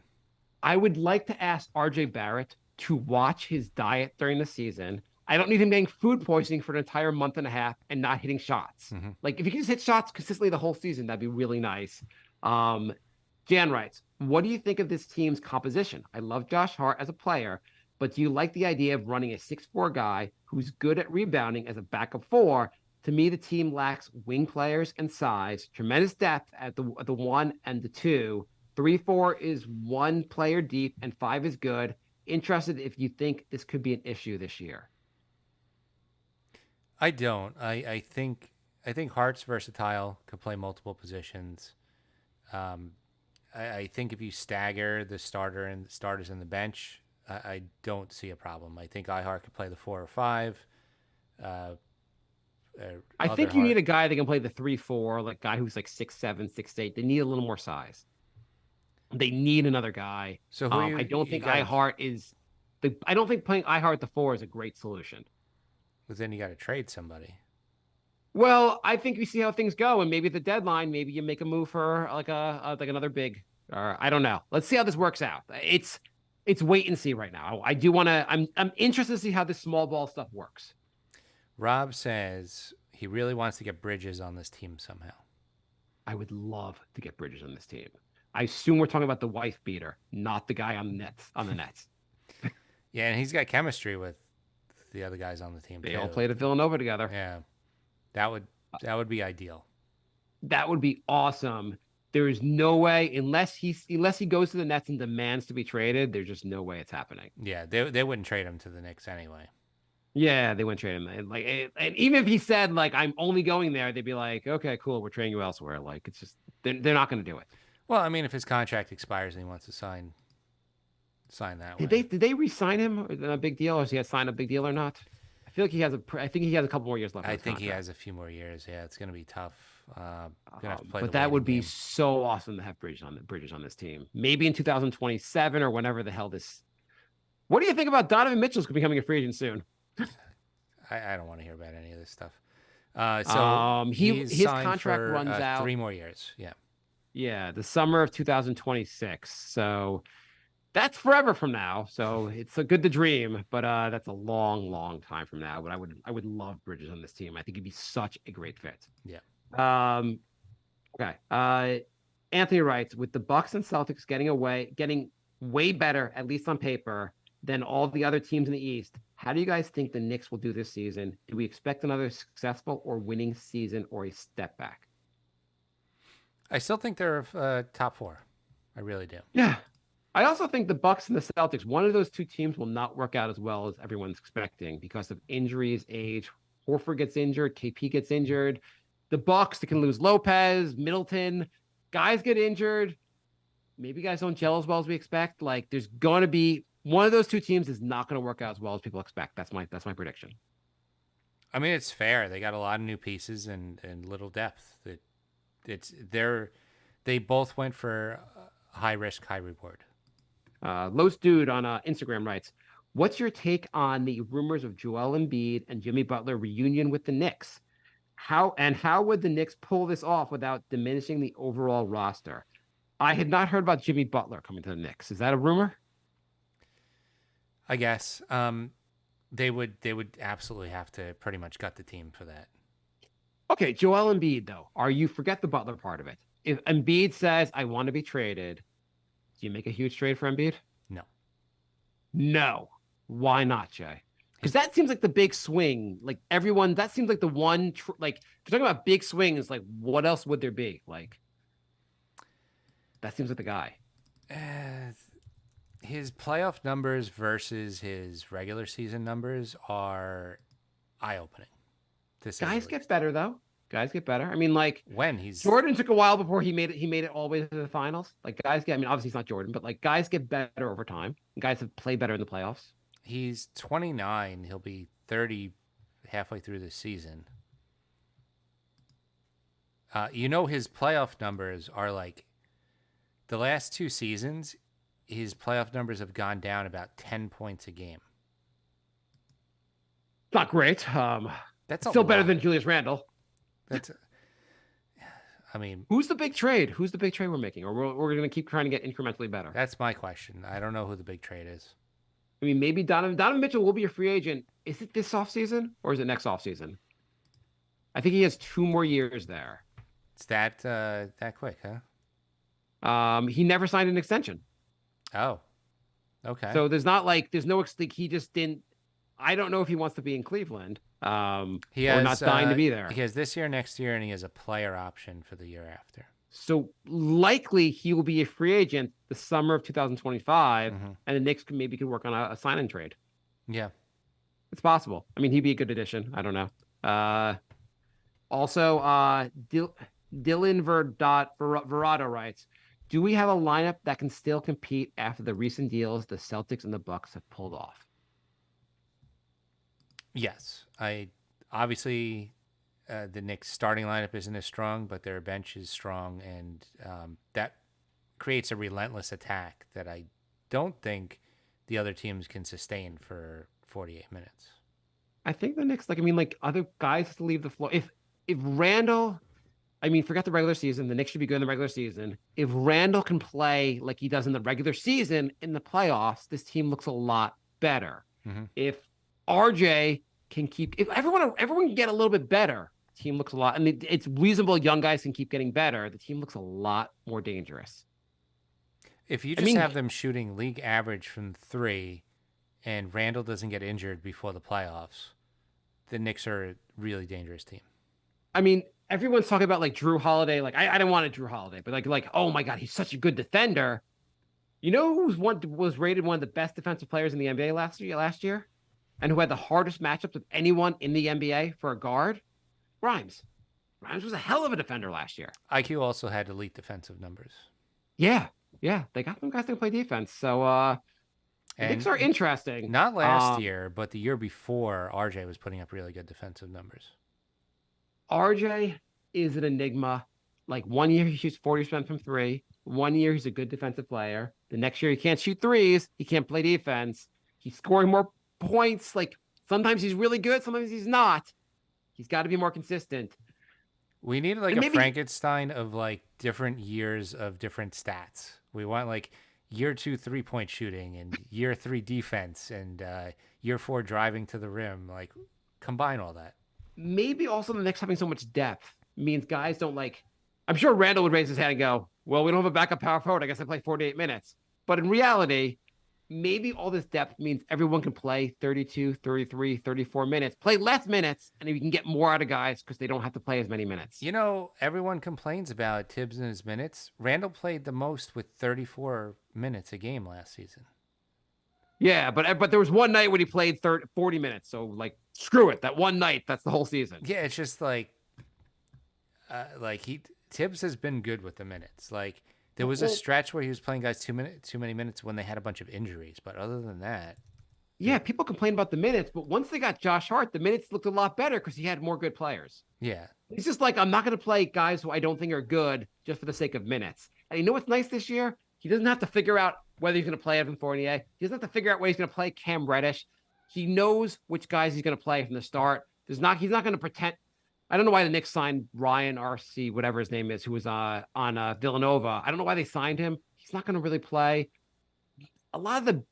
I would like to ask RJ Barrett to watch his diet during the season. I don't need him getting food poisoning for an entire month and a half and not hitting shots. Mm-hmm. Like if he can just hit shots consistently the whole season, that'd be really nice. Jan writes, what do you think of this team's composition? I love Josh Hart as a player, but do you like the idea of running a 6'4" guy who's good at rebounding as a backup 4? To me, the team lacks wing players and size, tremendous depth at the 1 and the 2. 3-4 is 1 player deep and 5 is good. Interested if you think this could be an issue this year. I don't. I think Hart's versatile, could play multiple positions. I think if you stagger the starters and the bench, I don't see a problem. I think Hart could play the 4 or 5. I think you need a guy that can play the 3-4, like guy who's like 6'7", 6'8". They need a little more size. They need another guy. So I don't think Hart is I don't think playing Hart at the 4 is a great solution. But then you got to trade somebody. Well, I think we see how things go, and maybe at the deadline, maybe you make a move for like another big, or I don't know. Let's see how this works out. It's wait and see right now. I do want to. I'm interested to see how this small ball stuff works. Rob says he really wants to get Bridges on this team somehow. I would love to get Bridges on this team. I assume we're talking about the wife beater, not the guy on the Nets. On the Nets, Yeah, and he's got chemistry with the other guys on the team. they too. all played at Villanova together. Yeah, that would be ideal. That would be awesome. There is no way unless he goes to the Nets and demands to be traded. There's just no way it's happening. Yeah, they wouldn't trade him to the Knicks anyway. Yeah, they wouldn't trade him. And even if he said like I'm only going there, they'd be like, okay, cool, we're trading you elsewhere. Like it's just they're not going to do it. Well, I mean, if his contract expires and he wants to sign that way. Did they re-sign him? Is that a big deal? Or has he signed a big deal or not? I feel like I think he has a couple more years left. I think he has a few more years. Yeah, it's going to be tough. Gonna have to play But the that would waiting be game. so awesome to have Bridges on this team. Maybe in 2027 or whenever the hell this. What do you think about Donovan Mitchell's becoming a free agent soon? I don't want to hear about any of this stuff. So he's his signed contract for, runs out. 3 more years. Yeah. Yeah, the summer of 2026. So that's forever from now. So it's a good to dream, but that's a long, long time from now. But I would love Bridges on this team. I think he'd be such a great fit. Yeah. Okay. Anthony writes, with the Bucks and Celtics getting way better, at least on paper, than all the other teams in the East. How do you guys think the Knicks will do this season? Do we expect another successful or winning season or a step back? I still think they're top 4. I really do. Yeah. I also think the Bucks and the Celtics, one of those two teams will not work out as well as everyone's expecting because of injuries, age. Horford gets injured, KP gets injured. The Bucks, they can lose Lopez, Middleton. Guys get injured. Maybe guys don't gel as well as we expect. Like there's going to be one of those two teams is not going to work out as well as people expect. That's my prediction. I mean, it's fair. They got a lot of new pieces and little depth. They both went for high risk, high reward. Los Dude on Instagram writes, what's your take on the rumors of Joel Embiid and Jimmy Butler reunion with the Knicks? How would the Knicks pull this off without diminishing the overall roster? I had not heard about Jimmy Butler coming to the Knicks. Is that a rumor? I guess they would absolutely have to pretty much gut the team for that. Okay, Joel Embiid though. Forget the Butler part of it. If Embiid says I want to be traded, do you make a huge trade for Embiid? No. No. Why not, Jay? Because that seems like the big swing. Like everyone, that seems like the one. Like if you're talking about big swings, like what else would there be? Like that seems like the guy. His playoff numbers versus his regular season numbers are eye-opening. Guys get better though. Guys get better. I mean, like when he's Jordan took a while before he made it all the way to the finals. Like guys get. I mean, obviously he's not Jordan, but like guys get better over time. Guys have played better in the playoffs. He's 29. He'll be 30 halfway through the season. His playoff numbers are like the last 2 seasons. His playoff numbers have gone down about 10 points a game. Not great. That's still better than Julius Randle. I mean, who's the big trade? Who's the big trade we're making? Or we're going to keep trying to get incrementally better? That's my question. I don't know who the big trade is. I mean, maybe Donovan Mitchell will be a free agent. Is it this offseason or is it next offseason? I think he has 2 more years there. It's that quick, huh? He never signed an extension. Oh, okay. So there's no he just didn't. I don't know if he wants to be in Cleveland. He has, or not dying to be there. He has this year, next year, and he has a player option for the year after. So likely he will be a free agent the summer of 2025, and the Knicks could work on a sign and trade. Yeah, it's possible. I mean, he'd be a good addition. I don't know. Also, Dylan Verado writes, do we have a lineup that can still compete after the recent deals the Celtics and the Bucks have pulled off? Yes. Obviously the Knicks starting lineup isn't as strong, but their bench is strong, and that creates a relentless attack that I don't think the other teams can sustain for 48 minutes. I think the Knicks, other guys have to leave the floor. if Randall, I mean, forget the regular season. The Knicks should be good in the regular season. If Randall can play like he does in the regular season in the playoffs, this team looks a lot better. Mm-hmm. If RJ can keep, if everyone can get a little bit better, the team looks a lot, and it's reasonable. Young guys can keep getting better. The team looks a lot more dangerous. If you just have them shooting league average from 3, and Randall doesn't get injured before the playoffs, the Knicks are a really dangerous team. I mean, everyone's talking about like Drew Holiday. Like I don't want a Drew Holiday, but like oh my god, he's such a good defender. You know who was rated one of the best defensive players in the NBA last year, and who had the hardest matchups of anyone in the NBA for a guard? Grimes. Grimes was a hell of a defender last year. IQ also had elite defensive numbers. Yeah, they got some guys that can play defense. So Knicks are interesting. Not last year, but the year before, RJ was putting up really good defensive numbers. RJ is an enigma. Like 1 year he shoots 40% from 3. 1 year he's a good defensive player. The next year he can't shoot threes. He can't play defense. He's scoring more points. Like sometimes he's really good, sometimes he's not. He's got to be more consistent. We need like a Frankenstein of like different years of different stats. We want like year 2 3-point shooting and year 3 defense and year 4 driving to the rim. Like combine all that. Maybe also the Knicks having so much depth means guys don't like. I'm sure Randall would raise his hand and go, well, we don't have a backup power forward. I guess I play 48 minutes. But in reality, maybe all this depth means everyone can play 32, 33, 34 minutes, play less minutes, and we can get more out of guys because they don't have to play as many minutes. You know, everyone complains about Tibbs and his minutes. Randall played the most with 34 minutes a game last season. Yeah, but there was one night when he played 40 minutes. So, like, screw it. That one night, that's the whole season. Yeah, it's just like Tibbs has been good with the minutes. Like, there was a stretch where he was playing guys too many minutes when they had a bunch of injuries. But other than that. Yeah, people complain about the minutes. But once they got Josh Hart, the minutes looked a lot better because he had more good players. Yeah. It's just like, I'm not going to play guys who I don't think are good just for the sake of minutes. And you know what's nice this year? He doesn't have to figure out whether he's going to play Evan Fournier. He doesn't have to figure out whether he's going to play Cam Reddish. He knows which guys he's going to play from the start. He's not going to pretend. I don't know why the Knicks signed Ryan RC, whatever his name is, who was on Villanova. I don't know why they signed him. He's not going to really play. A lot of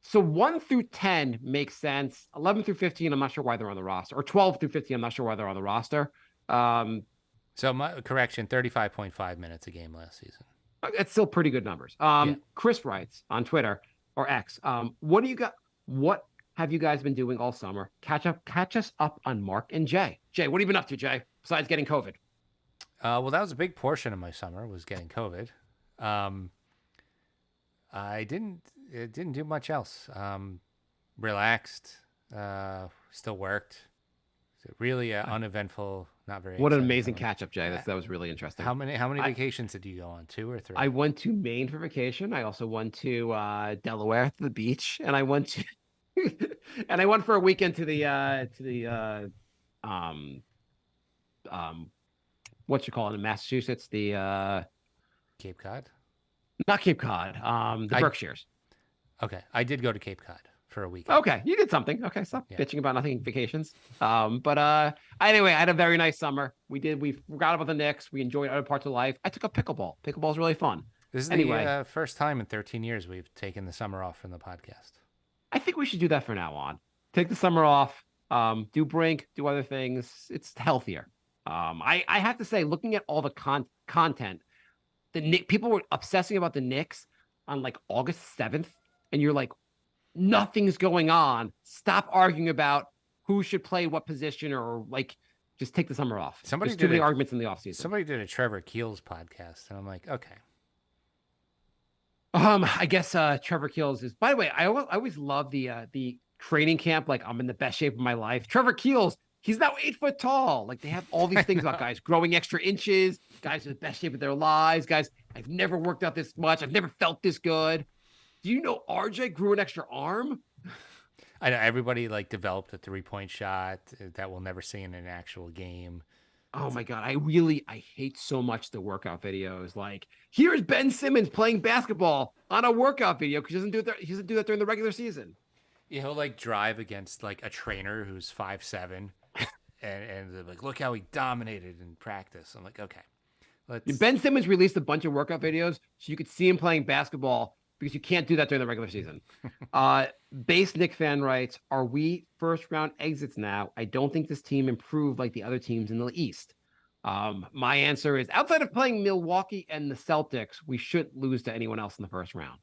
so 1 through 10 makes sense. 11 through 15, I'm not sure why they're on the roster. Or 12 through 15, I'm not sure why they're on the roster. So my correction, 35.5 minutes a game last season. It's still pretty good numbers. Chris writes on Twitter or X. What have you guys been doing all summer? Catch us up on Mark and Jay. Jay, what have you been up to, Jay? Besides getting COVID? Well, that was a big portion of my summer was getting COVID. I didn't do much else. Relaxed. Still worked. Really uneventful. Not very. What an amazing catch up, Jay. That was really interesting. How many vacations did you go on? 2 or 3? I went to Maine for vacation. I also went to Delaware to the beach, and I went to and I went for a weekend to the what you call it in Massachusetts, the Cape Cod? Not Cape Cod, the Berkshires. Okay. I did go to Cape Cod for a weekend. Okay, you did something. Okay, stop bitching about nothing vacations. But anyway, I had a very nice summer. We forgot about the Knicks. We enjoyed other parts of life. I took up pickleball. Pickleball is really fun. This is the first time in 13 years we've taken the summer off from the podcast. I think we should do that from now on. Take the summer off. Do Brink. Do other things. It's healthier. I have to say, looking at all the content, people were obsessing about the Knicks on like August 7th, and you're like, nothing's going on. Stop arguing about who should play what position, or like just take the summer off. There's too many arguments in the offseason. Somebody did a Trevor Keels podcast, and I'm like, okay. I guess Trevor Keels is. By the way, I always love the training camp. Like, I'm in the best shape of my life. Trevor Keels, he's now 8 foot tall. Like, they have all these things about guys growing extra inches, guys in the best shape of their lives, guys. I've never worked out this much. I've never felt this good. Do you know RJ grew an extra arm? I know everybody like developed a 3-point shot that we'll never see in an actual game. Oh my God. I hate so much the workout videos. Like, here's Ben Simmons playing basketball on a workout video because he doesn't do that during the regular season. Yeah, he'll like drive against like a trainer who's 5'7", and they're like, look how he dominated in practice. I'm like, okay, let's. Ben Simmons released a bunch of workout videos so you could see him playing basketball because you can't do that during the regular season. Base Nick fan writes, are we first round exits now? I don't think this team improved like the other teams in the East. My answer is outside of playing Milwaukee and the Celtics, we shouldn't lose to anyone else in the first round.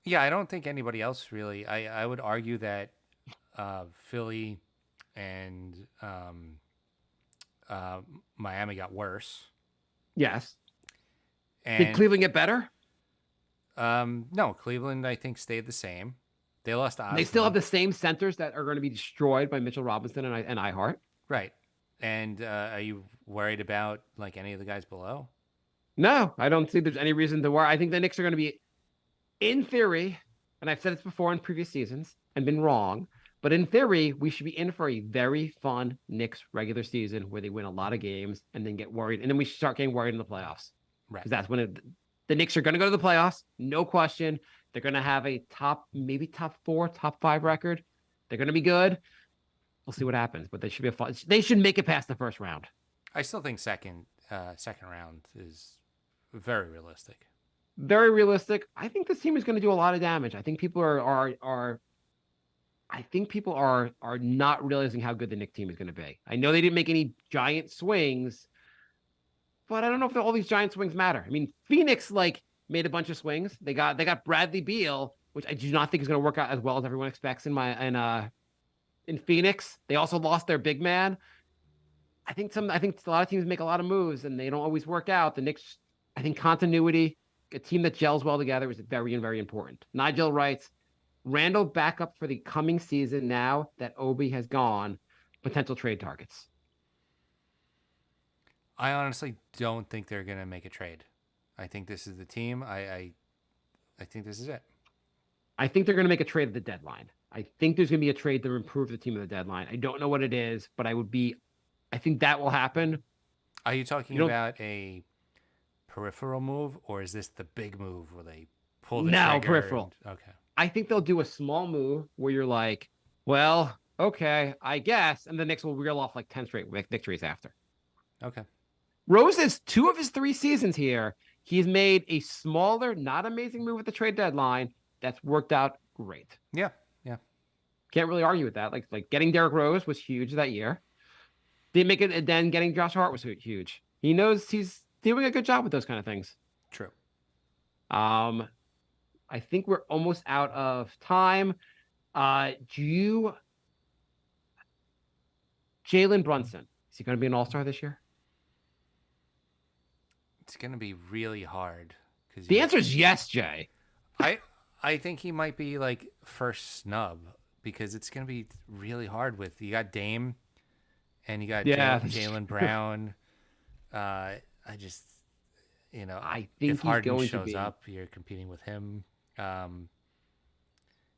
Yeah, I don't think anybody else really. I would argue that Philly and Miami got worse. Yes. And Did Cleveland get better? no, Cleveland I think stayed the same. They lost Osborne. They still have the same centers that are going to be destroyed by Mitchell Robinson and Ihart. Right. And are you worried about like any of the guys below? No, I don't think there's any reason to worry. I think the Knicks are going to be, in theory, and I've said this before in previous seasons and been wrong, but in theory, we should be in for a very fun Knicks regular season where they win a lot of games and then get worried. And then we should start getting worried in the playoffs. Right. Because that's when the Knicks are going to go to the playoffs. No question. They're going to have a maybe top 4, top 5 record. They're going to be good. We'll see what happens, but they should be they should make it past the first round. I still think second round is very realistic. Very realistic. I think this team is going to do a lot of damage. I think people are not realizing how good the Knicks team is going to be. I know they didn't make any giant swings, but I don't know if all these giant swings matter. I mean, Phoenix made a bunch of swings. They got Bradley Beal, which I do not think is going to work out as well as everyone expects in Phoenix. They also lost their big man. I think a lot of teams make a lot of moves and they don't always work out. The Knicks, I think continuity, a team that gels well together is very, very important. Nigel writes, Randall back up for the coming season now that Obi has gone. Potential trade targets. I honestly don't think they're going to make a trade. I think this is the team. I think this is it. I think they're going to make a trade at the deadline. I think there's going to be a trade to improve the team at the deadline. I don't know what it is, but I think that will happen. Are you talking about a peripheral move, or is this the big move where they pull the trigger? Peripheral. Okay. I think they'll do a small move where you're like, well, okay, I guess, and the Knicks will reel off like 10 straight victories after. Okay. Rose's 2 of his 3 seasons here, he's made a smaller, not amazing move at the trade deadline that's worked out great. Yeah. Can't really argue with that. Like getting Derrick Rose was huge that year. Didn't make it, and then getting Josh Hart was huge. He knows he's doing a good job with those kind of things. True. I think we're almost out of time. Jalen Brunson, is he going to be an all-star this year? It's going to be really hard. The answer is yes, Jay. I think he might be like first snub because it's going to be really hard with, you got Dame and you got Jaylen Brown. I just, I think if Harden shows up, you're competing with him.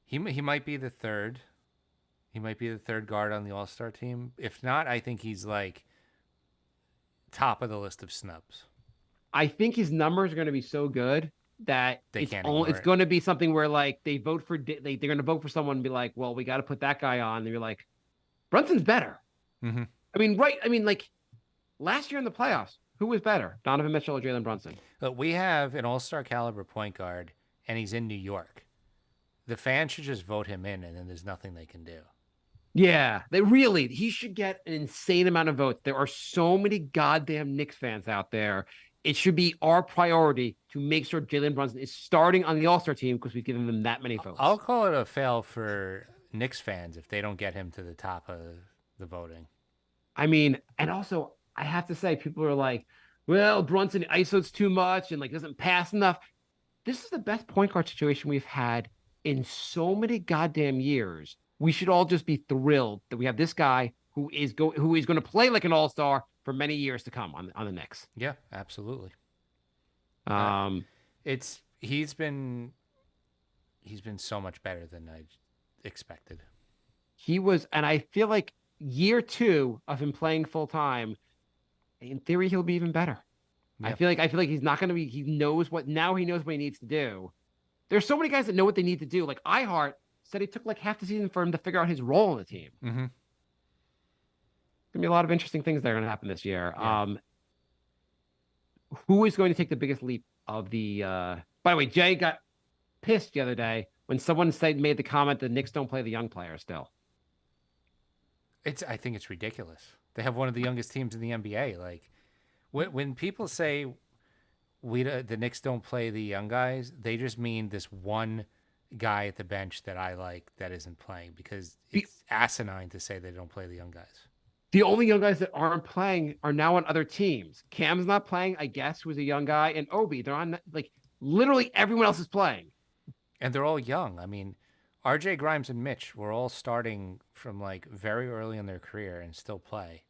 He might be the third. He might be the third guard on the All-Star team. If not, I think he's like top of the list of snubs. I think his numbers are going to be so good that it's going to be something where like they're going to vote for someone and be like, well, we got to put that guy on. And you're like, Brunson's better. Mm-hmm. I mean, right. I mean, like last year in the playoffs, who was better, Donovan Mitchell or Jalen Brunson? Look, we have an all-star caliber point guard and he's in New York. The fans should just vote him in and then there's nothing they can do. Yeah, he should get an insane amount of votes. There are so many goddamn Knicks fans out there. It should be our priority to make sure Jalen Brunson is starting on the All-Star team because we've given them that many votes. I'll call it a fail for Knicks fans if they don't get him to the top of the voting. I mean, and also I have to say, people are like, well, Brunson ISOs too much and like doesn't pass enough. This is the best point guard situation we've had in so many goddamn years. We should all just be thrilled that we have this guy who is going to play like an all-star for many years to come on the Knicks. Yeah, absolutely. He's been so much better than I expected. He was, and I feel like year 2 of him playing full time, in theory, he'll be even better. Yep. I feel like he's not going to be. He knows what he needs to do. There's so many guys that know what they need to do. Like Ihart said, it took like half the season for him to figure out his role on the team. Mm-hmm. gonna be a lot of interesting things that are gonna happen this year. Yeah. Who is going to take the biggest leap of the? By the way, Jay got pissed the other day when someone made the comment that Knicks don't play the young players still. I think it's ridiculous. They have one of the youngest teams in the NBA. Like when people say the Knicks don't play the young guys, they just mean this one guy at the bench that I like that isn't playing, because it's asinine to say they don't play the young guys. The only young guys that aren't playing are now on other teams. Cam's not playing, I guess, who's a young guy, and Obi. They're on, like, literally everyone else is playing. And they're all young. I mean, RJ Grimes and Mitch were all starting from like very early in their career and still play.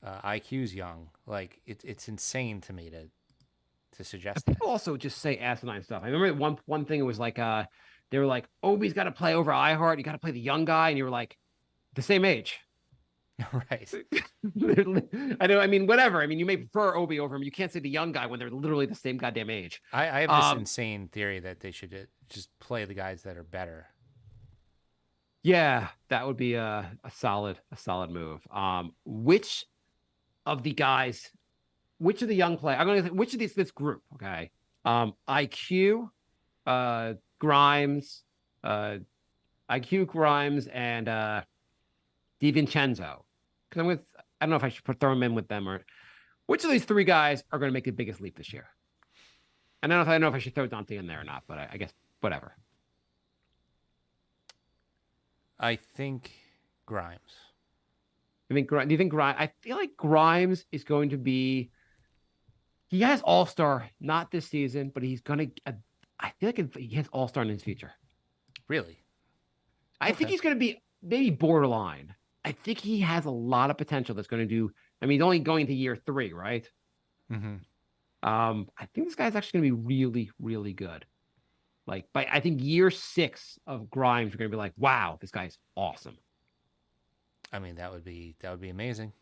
IQ's young. Like it's insane to me to suggest that. People also just say asinine stuff. I remember one thing, it was like they were like, Obi's got to play over iHeart. You got to play the young guy, and you were like, the same age. Right. I know. I mean, whatever. I mean, you may prefer Obi over him. You can't say the young guy when they're literally the same goddamn age. I have this insane theory that they should just play the guys that are better. Yeah, that would be a solid move. Which of the guys, which of the young players? I'm going to say which of this group? Okay, IQ, Grimes, and DiVincenzo. Because I don't know if I should throw him in with them, or which of these three guys are going to make the biggest leap this year? And I don't know if I should throw Dante in there or not, but I guess whatever. I think Grimes. Do you think Grimes? I feel like Grimes is going to be. He has All-Star, not this season, but he's going to. I feel like he has All-Star in his future. Really? I think he's going to be maybe borderline. I think he has a lot of potential that's going to do. I mean, he's only going to year 3, right? Mm-hmm. I think this guy's actually going to be really, really good. Like, I think year 6 of Grimes, we're going to be like, wow, this guy's awesome. I mean, that would be amazing.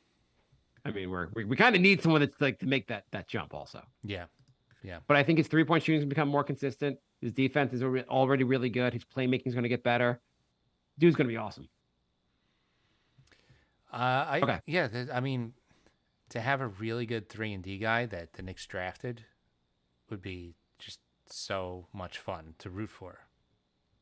I mean, we kind of need someone that's like to make that jump also. Yeah. But I think his 3-point shooting is going to become more consistent. His defense is already really good. His playmaking is going to get better. Dude's going to be awesome. Okay. Yeah, I mean, to have a really good 3-and-D guy that the Knicks drafted would be just so much fun to root for.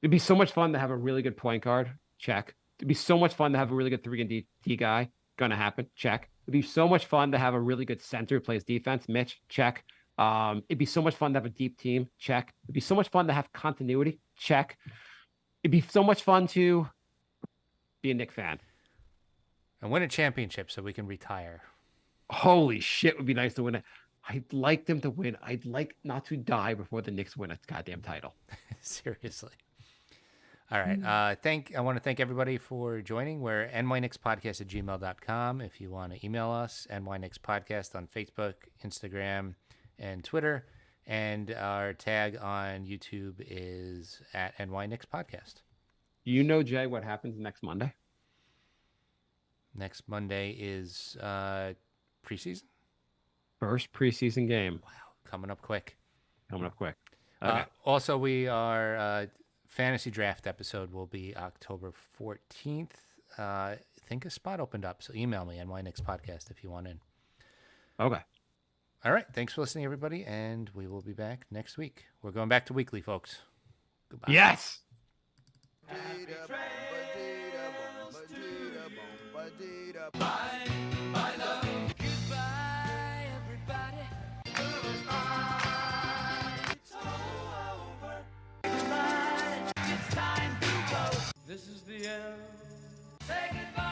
It'd be so much fun to have a really good point guard. Check. It'd be so much fun to have a really good 3-and-D guy. Gonna happen. Check. It'd be so much fun to have a really good center who plays defense. Mitch. Check. It'd be so much fun to have a deep team. Check. It'd be so much fun to have continuity. Check. It'd be so much fun to be a Knicks fan. And win a championship so we can retire. Holy shit, it would be nice to win it. I'd like them to win. I'd like not to die before the Knicks win a goddamn title. Seriously. All right. I want to thank everybody for joining. We're nyknickspodcast@gmail.com. If you want to email us, nyknickspodcast on Facebook, Instagram, and Twitter. And our tag on YouTube is at nyknickspodcast. You know, Jay, what happens next Monday? Next Monday is preseason. First preseason game. Wow, coming up quick. Okay. Also, our fantasy draft episode will be October 14th. I think a spot opened up, so email me, nyknickspodcast, if you want in. Okay. All right. Thanks for listening, everybody, and we will be back next week. We're going back to weekly, folks. Goodbye. Yes. Goodbye, everybody. It's all over. It's time to go. This is the end. Say goodbye.